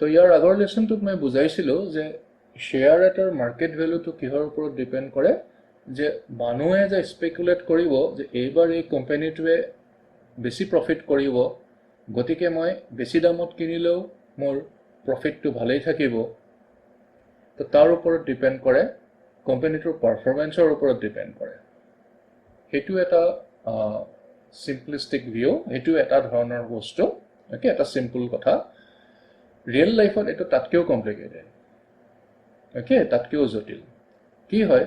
তো ইয়াৰ আগৰ লেসনটোত মই বুজাইছিলোঁ যে শ্বেয়াৰ এটাৰ মাৰ্কেট ভেলুটো কিহৰ ওপৰত ডিপেণ্ড কৰে, যে মানুহে যে স্পেকুলেট কৰিব যে এইবাৰ এই কোম্পানীটোৱে বেছি প্ৰফিট কৰিব, গতিকে মই বেছি দামত কিনিলেও মোৰ প্ৰফিটটো ভালেই থাকিব। তো তাৰ ওপৰত ডিপেণ্ড কৰে, কোম্পানীটোৰ পাৰফৰ্মেন্সৰ ওপৰত ডিপেণ্ড কৰে। সেইটো এটা চিম্পলিষ্টিক ভিউ, সেইটো এটা ধৰণৰ বস্তু, অ'কে, এটা চিম্পল কথা। ৰিয়েল লাইফত এইটো তাতকৈও কমপ্লিকেটেড, অ'কে, তাতকৈও জটিল। কি হয়,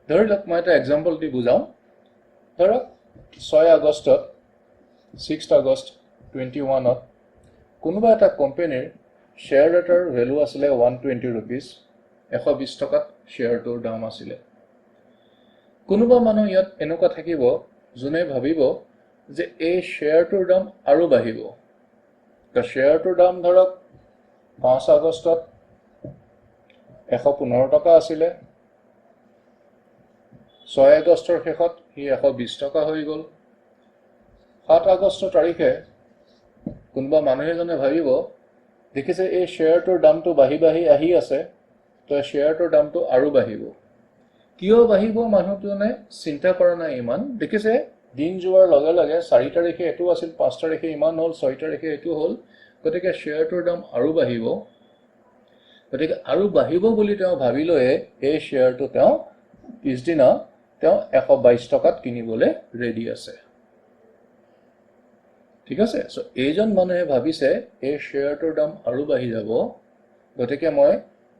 ধৰি লওক মই এটা এক্সাম্পল দি বুজাওঁ। ধৰক 6 আগষ্টত 21ত কোনোবা এটা কোম্পানীৰ শ্বেয়াৰ এটাৰ ভেলু আছিলে 120 ৰুপিজ, 120 টকাত শ্বেয়াৰটোৰ দাম আছিলে। কোনোবা মানুহ ইয়াত এনেকুৱা থাকিব যোনে ভাবিব যে এই শ্বেয়াৰটোৰ দাম আৰু বাঢ়িব। তো শ্বেয়াৰটোৰ দাম ধৰক 5 আগষ্টত 115 টকা আছিলে, 6 আগষ্টৰ শেষত সি 120 টকা হৈ গ'ল। 7 আগষ্ট তাৰিখে কোনোবা মানুহ এজনে ভাবিব, দেখিছে এই শ্বেয়াৰটোৰ দামটো বাঢ়ি বাঢ়ি আহি আছে, তো শ্বেয়াৰটোৰ দামটো আৰু বাঢ়িব। কিয় বাঢ়িব মানুহজনে চিন্তা কৰা নাই ইমান, দেখিছে দিন যোৱাৰ লগে লগে 4 তাৰিখে এইটো আছিল, 5 তাৰিখে ইমান হ'ল, 6 তাৰিখে এইটো হ'ল, গতিকে শ্বেয়াৰটোৰ দাম আৰু বাঢ়িব। গতিকে আৰু বাঢ়িব বুলি তেওঁ ভাবিলৈয়ে এই শ্বেয়াৰটো তেওঁ পিছদিনা তেওঁ 122 টকাত কিনিবলৈ ৰেডি আছে। ঠিক আছে, চ' এইজন মানুহে ভাবিছে এই শ্বেয়াৰটোৰ দাম আৰু বাঢ়ি যাব, গতিকে মই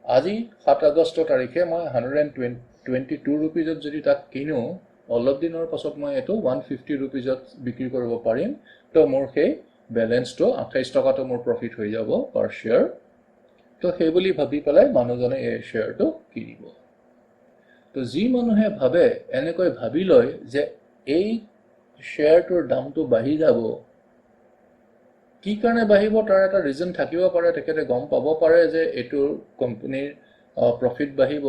আজি 7 আগষ্ট তাৰিখে মই 122 ৰুপিজত যদি তাক কিনো, অলপ দিনৰ পাছত মই এইটো 150 ৰুপিজত বিক্ৰী কৰিব পাৰিম। তো মোৰ সেই বেলেঞ্চটো 28 টকাটো মোৰ প্ৰফিট হৈ যাব পাৰ শ্বেয়াৰ। তো সেই বুলি ভাবি পেলাই মানুহজনে এই শ্বেয়াৰটো কিনিব। তো যি মানুহে ভাবে, এনেকৈ ভাবি লয় যে এই শ্বেয়াৰটোৰ দামটো বাঢ়ি যাব, কি কাৰণে বাঢ়িব তাৰ এটা ৰিজন থাকিব পাৰে, তেখেতে গম পাব পাৰে যে এইটো কোম্পানীৰ প্ৰফিট বাঢ়িব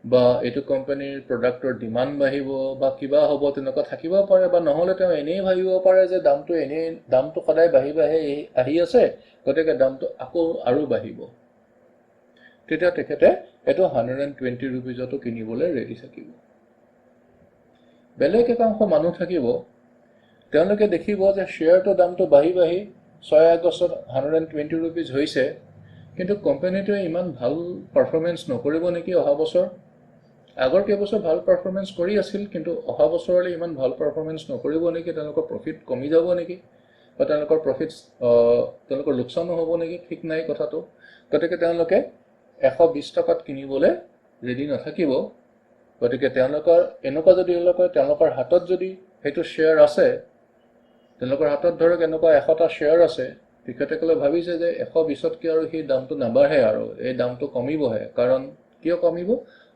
বা এইটো কোম্পানীৰ প্ৰডাক্টৰ ডিমাণ্ড বাঢ়িব বা কিবা হ'ব, তেনেকুৱা থাকিব পাৰে। বা নহ'লে তেওঁ এনেই ভাবিব পাৰে যে দামটো সদায় বাঢ়ি বাঢ়ি আহি আছে, গতিকে দামটো আকৌ আৰু বাঢ়িব। তেতিয়া তেখেতে এইটো 120 ৰুপিজতো কিনিবলৈ ৰেডি থাকিব। বেলেগ একাংশ মানুহ থাকিব, তেওঁলোকে দেখিব যে শ্বেয়াৰটোৰ দামটো বাঢ়ি বাঢ়ি 6 আগষ্টত 120 ৰুপিজ হৈছে, কিন্তু কোম্পানীটোৱে ইমান ভাল পাৰফৰ্মেন্স নকৰিব নেকি অহা বছৰ। আগৰ কেইবছৰ ভাল পাৰফৰ্মেন্স কৰি আছিল, কিন্তু অহা বছৰলৈ ইমান ভাল পাৰফৰ্মেন্স নকৰিব নেকি, তেওঁলোকৰ প্ৰফিট কমি যাব নেকি, বা তেওঁলোকৰ লোকচানো হ'ব নেকি, ঠিক নাই কথাটো। গতিকে তেওঁলোকে 120 টকাত কিনিবলৈ ৰেডি নাথাকিব। গতিকে তেওঁলোকৰ এনেকুৱা যদি তেওঁলোকৰ হাতত যদি সেইটো শ্বেয়াৰ আছে, তেওঁলোকৰ হাতত ধৰক এনেকুৱা 100টা শ্বেয়াৰ আছে, তেখেতসকলে ভাবিছে যে 120তকৈ আৰু সেই দামটো নাবাঢ়ে, আৰু এই দামটো কমিবহে। কাৰণ কিয় কমিব,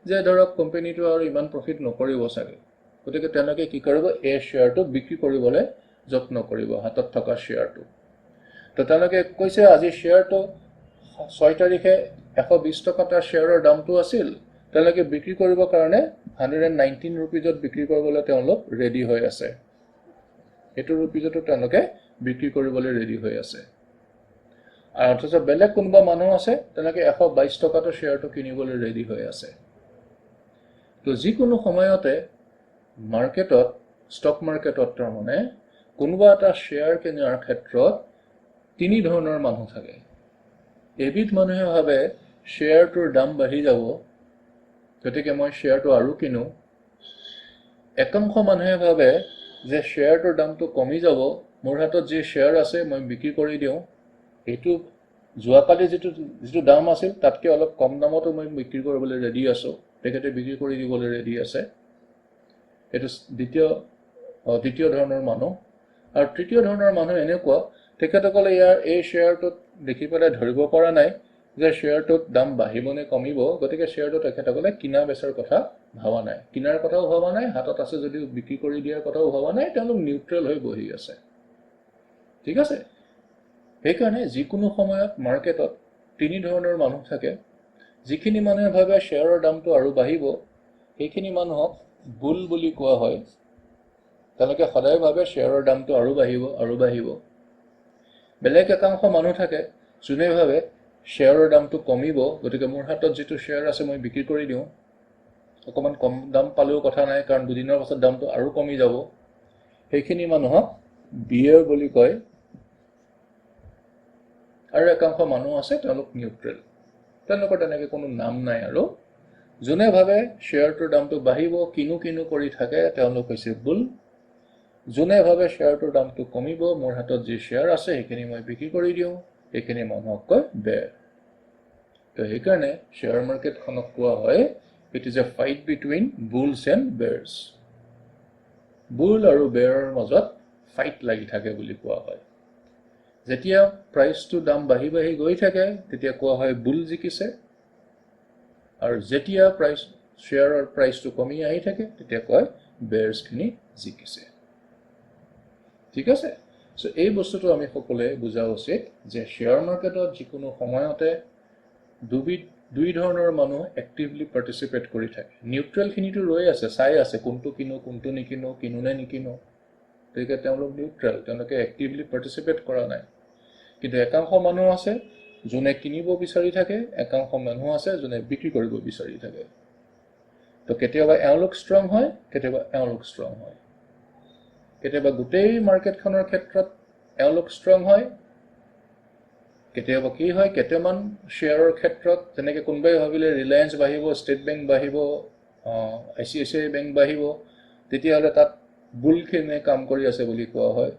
যে ধৰক কোম্পানীটো আৰু ইমান প্ৰফিট নকৰিব চাগে। গতিকে তেওঁলোকে কি কৰিব, এই শ্বেয়াৰটো বিক্ৰী কৰিবলৈ যত্ন কৰিব, হাতত থকা শ্বেয়াৰটো। তো তেওঁলোকে কৈছে আজি শ্বেয়াৰটো 6 তাৰিখে 120 টকা তাৰ শ্বেয়াৰৰ দামটো আছিল, তেওঁলোকে বিক্ৰী কৰিবৰ কাৰণে 119 ৰুপিজত বিক্ৰী কৰিবলৈ তেওঁলোক ৰেডি হৈ আছে। সেইটো ৰুপিজতো তেওঁলোকে বিক্ৰী কৰিবলৈ ৰেডি হৈ আছে। আৰু অথচ বেলেগ কোনোবা মানুহ আছে, তেওঁলোকে 122 টকাটো শ্বেয়াৰটো কিনিবলৈ ৰেডি হৈ আছে। তো যিকোনো সময়তে মাৰ্কেটত, ষ্টক মাৰ্কেটত তাৰমানে কোনোবা এটা শ্বেয়াৰ কিনাৰ ক্ষেত্ৰত 3 ধৰণৰ মানুহ থাকে। এবিধ মানুহে ভাবে শ্বেয়াৰটোৰ দাম বাঢ়ি যাব, গতিকে মই শ্বেয়াৰটো আৰু কিনো। একাংশ মানুহে ভাবে যে শ্বেয়াৰটোৰ দামটো কমি যাব, মোৰ হাতত যি শ্বেয়াৰ আছে মই বিক্ৰী কৰি দিওঁ, এইটো যোৱাকালি যিটো দাম আছিল তাতকৈ অলপ কম দামতো মই বিক্ৰী কৰিবলৈ ৰেডি আছোঁ, তেখেতে বিক্ৰী কৰি দিবলৈ ৰেডি আছে। এইটো দ্বিতীয় ধৰণৰ মানুহ। আৰু তৃতীয় ধৰণৰ মানুহ এনেকুৱা, তেখেতসকলে এই শ্বেয়াৰটোত দেখি পেলাই ধৰিব পৰা নাই যে শ্বেয়াৰটোত দাম বাঢ়িব নে কমিব, গতিকে শ্বেয়াৰটো তেখেতসকলে কিনা বেচাৰ কথা ভাবা নাই, কিনাৰ কথাও ভবা নাই, হাতত আছে যদিও বিক্ৰী কৰি দিয়াৰ কথাও ভবা নাই, তেওঁলোক নিউট্ৰেল হৈ বহি আছে। ঠিক আছে, সেইকাৰণে যিকোনো সময়ত মাৰ্কেটত 3 ধৰণৰ মানুহ থাকে। যিখিনি মানুহে ভাবে শ্বেয়াৰৰ দামটো আৰু বাঢ়িব, সেইখিনি মানুহক বুল বুলি কোৱা হয়। তেওঁলোকে সদায় ভাবে শ্বেয়াৰৰ দামটো আৰু বাঢ়িব আৰু বাঢ়িব। বেলেগ একাংশ মানুহ থাকে যোনে ভাবে শ্বেয়াৰৰ দামটো কমিব, গতিকে মোৰ হাতত যিটো শ্বেয়াৰ আছে মই বিক্ৰী কৰি দিওঁ। অকণমান কম দাম পালেও কথা নাই, কাৰণ দুদিনৰ পাছত দামটো আৰু কমি যাব। সেইখিনি মানুহক বিয়েৰ বুলি কয়। আৰু একাংশ মানুহ আছে তেওঁলোক নিউট্ৰেল, তেওঁলোকৰ তেনেকৈ কোনো নাম নাই। আৰু যোনে ভাবে শ্বেয়াৰটোৰ দামটো বাঢ়িব কিনো কৰি থাকে তেওঁলোক হৈছে বুল। যোনে ভাবে শ্বেয়াৰটোৰ দামটো কমিব, মোৰ হাতত যি শ্বেয়াৰ আছে সেইখিনি মই বিক্ৰী কৰি দিওঁ, সেইখিনি মানুহক কয় বেৰ। তো সেইকাৰণে শ্বেয়াৰ মাৰ্কেটখনক কোৱা হয় it is a fight between bulls and bears. Bull আৰু বেয়াৰৰ মাজত ফাইট লাগি থাকে বুলি কোৱা হয়। যেতিয়া প্ৰাইচটো দাম বাঢ়ি গৈ থাকে তেতিয়া কোৱা হয় বুল জিকিছে, আৰু যেতিয়া শ্বেয়াৰৰ প্ৰাইচটো কমি আহি থাকে তেতিয়া কয় বেয়াৰ্ছখিনি জিকিছে। ঠিক আছে? চ' এই বস্তুটো আমি সকলোৱে বুজা উচিত যে শ্বেয়াৰ মাৰ্কেটত যিকোনো সময়তে দুই ধৰণৰ মানুহ এক্টিভলি পাৰ্টিচিপেট কৰি থাকে। নিউট্ৰেলখিনিতো ৰৈ আছে, চাই আছে কোনটো কিনো কোনটো নিকিনো, কিনো নে নিকিনো। গতিকে তেওঁলোক নিউট্ৰেল, তেওঁলোকে এক্টিভলি পাৰ্টিচিপেট কৰা নাই। কিন্তু একাংশ মানুহ আছে যোনে কিনিব বিচাৰি থাকে, একাংশ মানুহ আছে যোনে বিক্ৰী কৰিব বিচাৰি থাকে। তো কেতিয়াবা এওঁলোক ষ্ট্ৰং হয়, কেতিয়াবা এওঁলোক ষ্ট্ৰং হয়। কেতিয়াবা গোটেই মাৰ্কেটখনৰ ক্ষেত্ৰত এওঁলোক ষ্ট্ৰং হয়, কেতিয়াবা কি হয় কেইটামান শ্বেয়াৰৰ ক্ষেত্ৰত, যেনেকৈ কোনোবাই ভাবিলে ৰিলায়েন্স বাঢ়িব, ষ্টেট বেংক বাঢ়িব, ICICI বেংক বাঢ়িব, তেতিয়াহ'লে তাত বুলখিনিয়ে কাম কৰি আছে বুলি কোৱা হয়।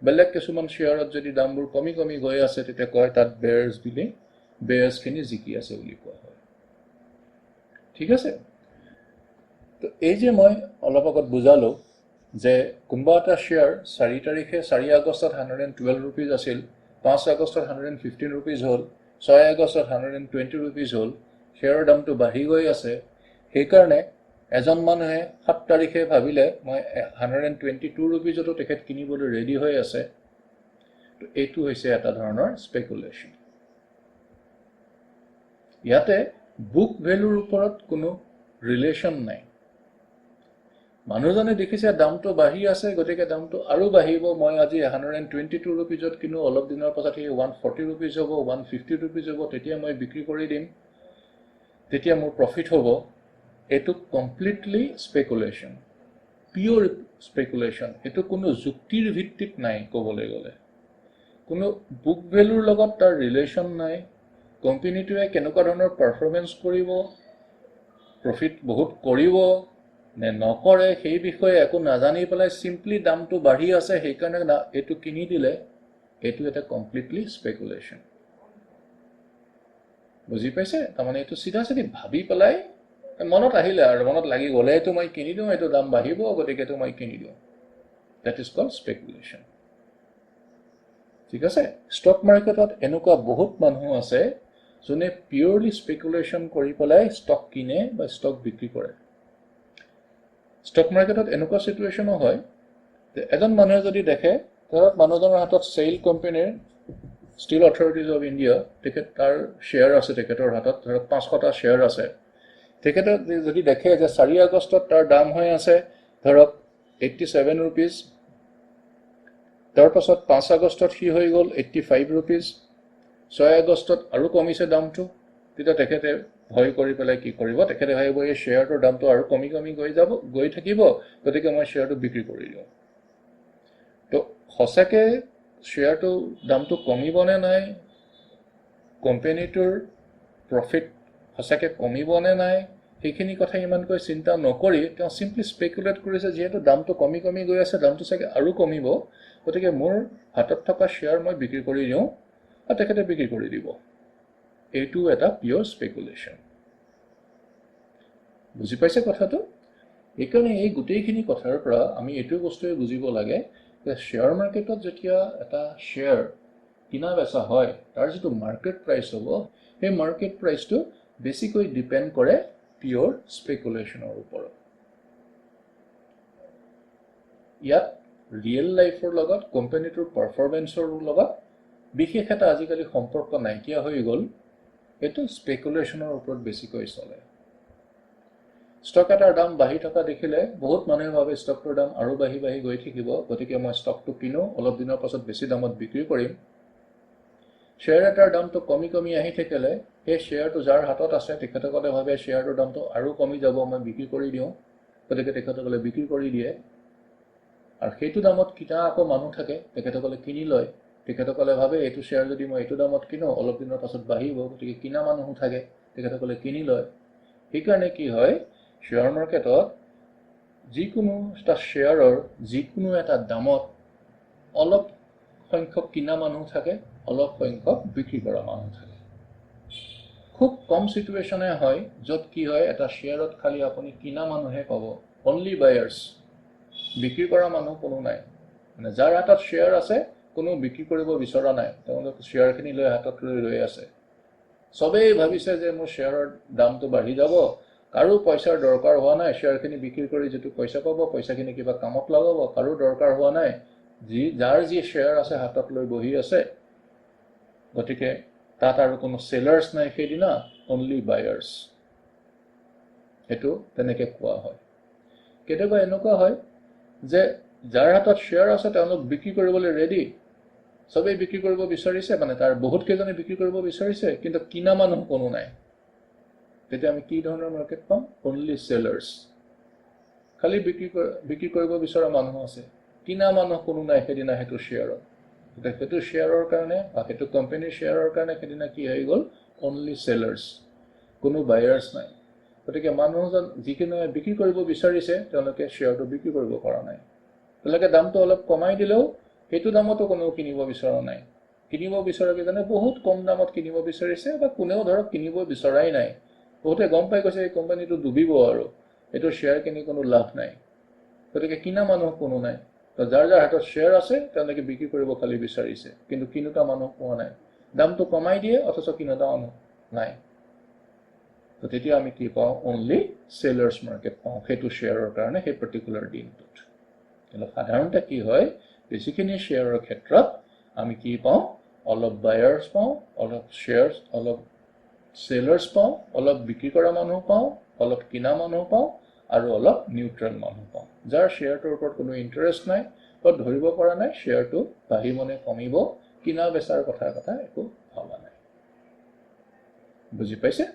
বেলেগ কিছুমান শ্বেয়াৰত যদি দামবোৰ কমি গৈ আছে তেতিয়া কয় তাত বেয়াৰ্ছখিনি জিকি আছে বুলি কোৱা হয়। ঠিক আছে? তো এই যে মই অলপ আগত বুজালোঁ যে কোনোবা এটা শ্বেয়াৰ 4 আগষ্টত 112 ৰুপিজ আছিল, 5 আগষ্টত 115 ৰুপিজ হ'ল, 6 আগষ্টত 120 ৰুপিজ হ'ল, শ্বেয়াৰৰ দামটো বাঢ়ি গৈ আছে। সেইকাৰণে এজন মানুহে 7 তাৰিখে ভাবিলে মই 122 ৰুপিজতো তেখেত কিনিবলৈ ৰেডি হৈ আছে। তো এইটো হৈছে এটা ধৰণৰ স্পেকুলেশ্যন। ইয়াতে বুক ভেলুৰ ওপৰত কোনো ৰিলেশ্যন নাই। মানুহজনে দেখিছে দামটো বাঢ়ি আছে, গতিকে দামটো আৰু বাঢ়িব, মই আজি 122 ৰুপিজত কিনো, অলপ দিনৰ পাছত সেই 140 ৰুপিজ হ'ব, 150 ৰুপিজ হ'ব, তেতিয়া মই বিক্ৰী কৰি দিম, তেতিয়া মোৰ প্ৰফিট হ'ব। এইটো কমপ্লিটলি স্পেকুলেশ্যন, পিয়ৰ স্পেকুলেশ্যন। এইটো কোনো যুক্তিৰ ভিত্তিত নাই। ক'বলৈ গ'লে কোনো বুক ভেলুৰ লগত তাৰ ৰিলেশ্যন নাই। কোম্পানীটোৱে কেনেকুৱা ধৰণৰ পাৰফৰ্মেঞ্চ কৰিব, প্ৰফিট বহুত কৰিব নে নকৰে, সেই বিষয়ে একো নাজানি পেলাই চিম্পলি দামটো বাঢ়ি আছে সেইকাৰণে এইটো কিনি দিলে, এইটো এটা কমপ্লিটলি স্পেকুলেশ্যন। বুজি পাইছে? তাৰমানে এইটো চিধা ভাবি পেলাই মনত আহিলে আৰু মনত লাগি গ'লে এইটো মই কিনি দিওঁ, এইটো দাম বাঢ়িব, গতিকে এইটো মই কিনি দিওঁ। That is called speculation. ঠিক আছে? ষ্টক মাৰ্কেটত এনেকুৱা বহুত মানুহ আছে যোনে পিয়ৰলি স্পেকুলেশ্যন কৰি পেলাই ষ্টক কিনে বা ষ্টক বিক্ৰী কৰে। ষ্টক মাৰ্কেটত এনেকুৱা চিটুৱেশ্যনো হয় যে এজন মানুহে যদি দেখে, ধৰক মানুহজনৰ হাতত চেইল কোম্পানীৰ ষ্টিল অথৰিটিজ অফ ইণ্ডিয়া, তাৰ শ্বেয়াৰ আছে, তেখেতৰ হাতত ধৰক 500টা শ্বেয়াৰ আছে। তেখেতে যদি দেখে যে 4 আগষ্টত তাৰ দাম হৈ আছে ধৰক 87 ৰুপিজ, তাৰপাছত 5 আগষ্টত সি হৈ গ'ল 85 ৰুপিজ, 6 আগষ্টত আৰু কমিছে দামটো, তেতিয়া তেখেতে ভয় কৰি পেলাই কি কৰিব, তেখেতে ভাবিব এই শ্বেয়াৰটোৰ দামটো আৰু কমি গৈ থাকিব, গতিকে মই শ্বেয়াৰটো বিক্ৰী কৰি দিওঁ। তো সঁচাকৈ শ্বেয়াৰটো দামটো কমিবনে নাই, কোম্পানীটোৰ প্ৰফিট সঁচাকৈ কমিবনে নাই, সেইখিনি কথা ইমানকৈ চিন্তা নকৰি তেওঁ চিম্পলি স্পেকুলেট কৰিছে, যিহেতু দামটো কমি গৈ আছে, দামটো চাগে আৰু কমিব, গতিকে মোৰ হাতত থকা শ্বেয়াৰ মই বিক্ৰী কৰি দিওঁ, আৰু তেখেতে বিক্ৰী কৰি দিব। এইটো এটা পিয়ৰ স্পেকুলেশ্যন। বুজি পাইছে কথাটো? সেইকাৰণে এই গোটেইখিনি কথাৰ পৰা আমি এইটো বস্তুৱে বুজিব লাগে যে শ্বেয়াৰ মাৰ্কেটত যেতিয়া এটা শ্বেয়াৰ কিনা বেচা হয়, তাৰ যিটো মাৰ্কেট প্ৰাইচ হ'ব, সেই মাৰ্কেট প্ৰাইচটো বেছিকৈ ডিপেণ্ড কৰে পিয়ৰ স্পেকুলেশ্যনৰ ওপৰত। ইয়াত ৰিয়েল লাইফৰ লগত, কোম্পানীটোৰ পাৰফৰ্মেঞ্চৰ লগত বিশেষ এটা আজিকালি সম্পৰ্ক নাইকিয়া হৈ গ'ল। এইটো স্পেকুলেশ্যনৰ ওপৰত বেছিকৈ চলে। ষ্টক এটাৰ দাম বাঢ়ি থকা দেখিলে বহুত মানুহে ভাবে ষ্টকটোৰ দাম আৰু বাঢ়ি গৈ থাকিব, গতিকে মই ষ্টকটো কিনো, অলপ দিনৰ পাছত বেছি দামত বিক্ৰী কৰিম। শ্বেয়াৰ এটাৰ দামটো কমি কমি আহি থাকিলে সেই শ্বেয়াৰটো যাৰ হাতত আছে তেখেতসকলে ভাবে শ্বেয়াৰটোৰ দামটো আৰু কমি যাব, মই বিক্ৰী কৰি দিওঁ, গতিকে তেখেতসকলে বিক্ৰী কৰি দিয়ে। আৰু সেইটো দামত কিনা আকৌ মানুহ থাকে, তেখেতসকলে কিনি লয়। তেখেতসকলে ভাবে এইটো শ্বেয়াৰ যদি মই এইটো দামত কিনো অলপ দিনৰ পাছত বাঢ়িব, গতিকে কিনা মানুহো থাকে, তেখেতসকলে কিনি লয়। সেইকাৰণে কি হয়, শ্বেয়াৰ মাৰ্কেটত যিকোনো এটা শ্বেয়াৰৰ যিকোনো এটা দামত অলপ সংখ্যক কিনা মানুহ থাকে, অলপ সংখ্যক বিক্ৰী কৰা মানুহ থাকে। খুব কম সিচুৱেশ্যনে হয় য'ত কি হয়, এটা শ্বেয়াৰত খালি আপুনি কিনা মানুহে পাব, অনলি বায়াৰ্ছ, বিক্ৰী কৰা মানুহ কোনো নাই। মানে যাৰ হাতত শ্বেয়াৰ আছে কোনো বিক্ৰী কৰিব বিচৰা নাই, তেওঁলোক শ্বেয়াৰখিনি লৈ হাতত লৈ আছে। চবেই ভাবিছে যে মোৰ শ্বেয়াৰৰ দামটো বাঢ়ি যাব, কাৰো পইচাৰ দৰকাৰ হোৱা নাই, শ্বেয়াৰখিনি বিক্ৰী কৰি যিটো পইচা পাব, পইচাখিনি কিবা কামত লগাব, কাৰো দৰকাৰ হোৱা নাই। যাৰ যি শ্বেয়াৰ আছে হাতত লৈ বহি আছে, গতিকে তাত আৰু কোনো সেলাৰ্ছ নাই সেইদিনা, অনলি বায়াৰ্ছ। সেইটো তেনেকৈ কোৱা হয়। কেতিয়াবা এনেকুৱা হয় যে যাৰ হাতত শ্বেয়াৰ আছে তেওঁলোক বিক্ৰী কৰিবলৈ ৰেডি, চবেই বিক্ৰী কৰিব বিচাৰিছে, মানে তাৰ বহুত কেইজনে বিক্ৰী কৰিব বিচাৰিছে, কিন্তু কিনা মানুহ কোনো নাই। তেতিয়া আমি কি ধৰণৰ মাৰ্কেট পাম? অনলি সেলাৰ্ছ। খালি বিক্ৰী কৰিব বিচৰা মানুহ আছে, কিনা মানুহ কোনো নাই সেইদিনা সেইটো শ্বেয়াৰত। সেইটো শ্বেয়াৰৰ কাৰণে বা সেইটো কোম্পানীৰ শ্বেয়াৰৰ কাৰণে সেইদিনা কি হৈ গ'ল? অনলি সেলাৰ্ছ, কোনো বায়াৰ্ছ নাই। গতিকে মানুহজন যিখিনি বিক্ৰী কৰিব বিচাৰিছে তেওঁলোকে শ্বেয়াৰটো বিক্ৰী কৰিব পৰা নাই। তেওঁলোকে দামটো অলপ কমাই দিলেও সেইটো দামতো কোনেও কিনিব বিচৰা নাই। কিনিব বিচৰা কেইজনে বহুত কম দামত কিনিব বিচাৰিছে, বা কোনেও ধৰক কিনিব বিচৰাই নাই। বহুতে গম পাই গৈছে এই কোম্পানীটো ডুবিব আৰু এইটো শ্বেয়াৰ কিনি কোনো লাভ নাই, গতিকে কিনা মানুহ কোনো নাই। তো যাৰ যাৰ হাতত শ্বেয়াৰ আছে তেওঁলোকে বিক্ৰী কৰিব খালি বিচাৰিছে, কিন্তু কিনোতা মানুহ পোৱা নাই। দামটো কমাই দিয়ে অথচ কিনোতা মানুহ নাই। তো তেতিয়া আমি কি পাওঁ? অনলি সেলাৰ্ছ মাৰ্কেট পাওঁ সেইটো শ্বেয়াৰৰ কাৰণে সেই পাৰ্টিকুলাৰ দিনটোত। কিন্তু সাধাৰণতে কি হয়, বেছিখিনি শ্বেয়াৰৰ ক্ষেত্ৰত আমি কি পাওঁ? অলপ বায়াৰ্ছ পাওঁ, অলপ শ্বেয়াৰ্ছ, অলপ সেলাৰ্ছ পাওঁ, অলপ বিক্ৰী কৰা মানুহ পাওঁ, অলপ কিনা মানুহ পাওঁ, আৰু অলপ নিউট্ৰেল মানুহ পাওঁ। যাৰ শ্বেয়াৰটোৰ ওপৰত কোনো ইণ্টাৰেষ্ট নাই, বা ধৰিব পৰা নাই শ্বেয়াৰটো বাঢ়িব নে কমিব, কিনা বেচাৰ কথা একো ভবা নাই। বুজি পাইছে?